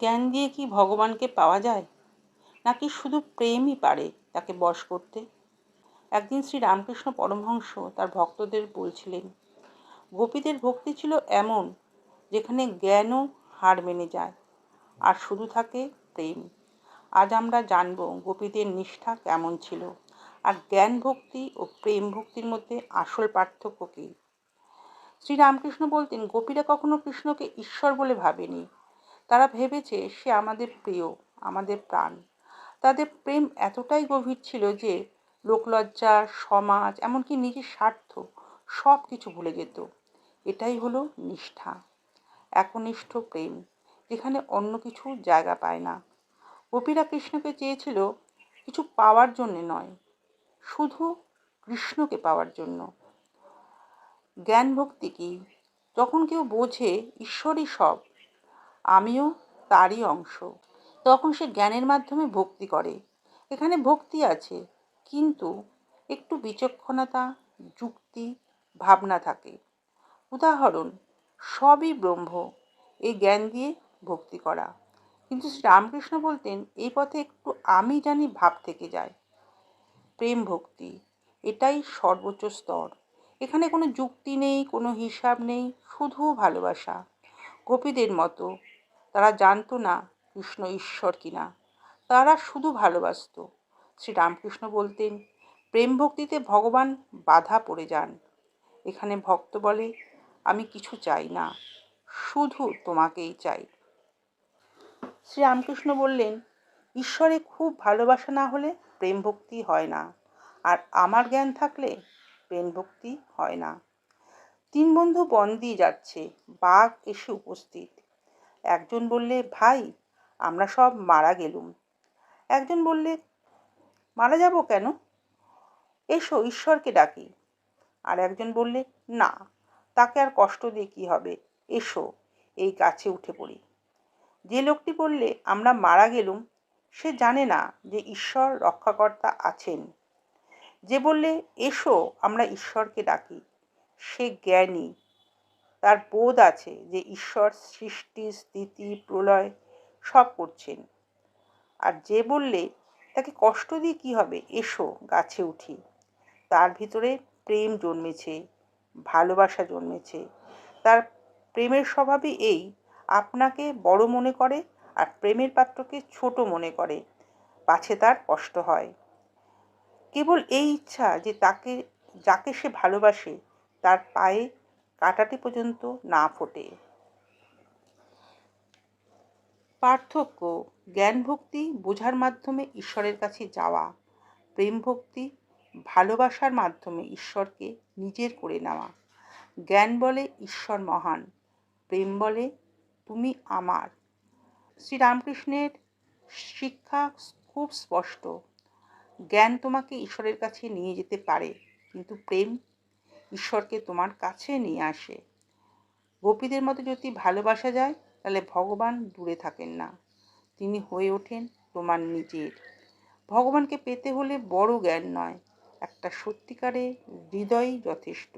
জ্ঞান দিয়ে কি ভগবানকে পাওয়া যায়, নাকি শুধু প্রেমই পারে তাকে বশ করতে? একদিন শ্রী রামকৃষ্ণ পরমহংস তার ভক্তদের বলছিলেন, গোপীদের ভক্তি ছিল এমন যেখানে জ্ঞানও হার মেনে যায় আর শুধু থাকে প্রেম। আজ আমরা জানব গোপীদের নিষ্ঠা কেমন ছিল, আর জ্ঞান ভক্তি ও প্রেম ভক্তির মধ্যে আসল পার্থক্য কী। শ্রী রামকৃষ্ণ বলতেন, গোপীরা কখনো কৃষ্ণকে ঈশ্বর বলে ভাবেনি। তারা ভেবেছে সে আমাদের প্রিয়, আমাদের প্রাণ। তাদের প্রেম এতটাই গভীর ছিল যে লোকলজ্জা, সমাজ, এমনকি নিজের স্বার্থ সব কিছু ভুলে যেত। এটাই হলো নিষ্ঠা, একনিষ্ঠ প্রেম, যেখানে অন্য কিছু জায়গা পায় না। গোপীরা কৃষ্ণকে চেয়েছিল কিছু পাওয়ার জন্য নয়, শুধু কৃষ্ণকে পাওয়ার জন্য। জ্ঞান ভক্তি কি? যখন কেউ বোঝে ঈশ্বরই সব, আমিও তারই অংশ, তখন সে জ্ঞানের মাধ্যমে ভক্তি করে। এখানে ভক্তি আছে, কিন্তু একটু বিচক্ষণতা, যুক্তি, ভাবনা থাকে। উদাহরণ, সবই ব্রহ্ম, এই জ্ঞান দিয়ে ভক্তি করা। কিন্তু শ্রী রামকৃষ্ণ বলতেন, এই পথে একটু আমি জানি ভাব থেকে যায়। প্রেম ভক্তি, এটাই সর্বোচ্চ স্তর। এখানে কোনো যুক্তি নেই, কোনো হিসাব নেই, শুধু ভালোবাসা। গোপীদের মতো তারা জানতো না কৃষ্ণ ঈশ্বর কিনা, তারা শুধু ভালোবাসত। শ্রী রামকৃষ্ণ বলতেন, প্রেম ভক্তিতে ভগবান বাধা পড়ে যান। এখানে ভক্ত বলে, আমি কিছু চাই না, শুধু তোমাকেই চাই। শ্রী রামকৃষ্ণ বললেন, ঈশ্বরে খুব ভালোবাসা না হলে প্রেম ভক্তি হয় না, আর আমার জ্ঞান থাকলে প্রেম ভক্তি হয় না। তিন বন্ধু বন দিয়ে যাচ্ছে, বাঘ এসে উপস্থিত। একজন বললে, ভাই আমরা সব মারা গেলুম। একজন বললে, মারা যাব কেন, এসো ঈশ্বরকে ডাকি। আর একজন বললে, না, তাকে আর কষ্ট দিয়ে কি হবে, এসো এই গাছে উঠে পড়ি। যে লোকটি বললে আমরা মারা গেলুম, সে জানে না যে ঈশ্বর রক্ষাকর্তা আছেন। যে বললে এসো আমরা ঈশ্বরকে ডাকি, সে জ্ঞানী, তার বোধ আছে যে ঈশ্বর সৃষ্টি, স্থিতি, প্রলয় সব করছেন। আর যে বললে তাকে কষ্ট দিয়ে কি হবে, এসো গাছে উঠি, তার ভিতরে প্রেম জন্মেছে, ভালোবাসা জন্মেছে। তার প্রেমের স্বভাবই এই, আপনাকে বড় মনে করে আর প্রেমের পাত্রকে ছোট মনে করে, পাছে তার কষ্ট হয়। কেবল এই ইচ্ছা যে যাকে সে ভালোবাসে তার পায়ে কাঁটাটি পর্যন্ত না ফোটে। পার্থক্য, জ্ঞান ভক্তি বোঝার মাধ্যমে ঈশ্বরের কাছে যাওয়া, প্রেম ভক্তি ভালোবাসার মাধ্যমে ঈশ্বরকে নিজের করে নেওয়া। জ্ঞান বলে ঈশ্বর মহান, প্রেম বলে তুমি আমার। শ্রী রামকৃষ্ণের শিক্ষা খুব স্পষ্ট, জ্ঞান তোমাকে ঈশ্বরের কাছে নিয়ে যেতে পারে, কিন্তু প্রেম ঈশ্বরকে তোমার কাছে নিয়ে আসে। গোপীদের মতো যদি ভালোবাসা যায়, তাহলে ভগবান দূরে থাকেন না, তিনি হয়ে ওঠেন তোমার নিজের। ভগবানকে পেতে হলে বড় জ্ঞান নয়, একটা সত্যিকারের হৃদয়ই যথেষ্ট।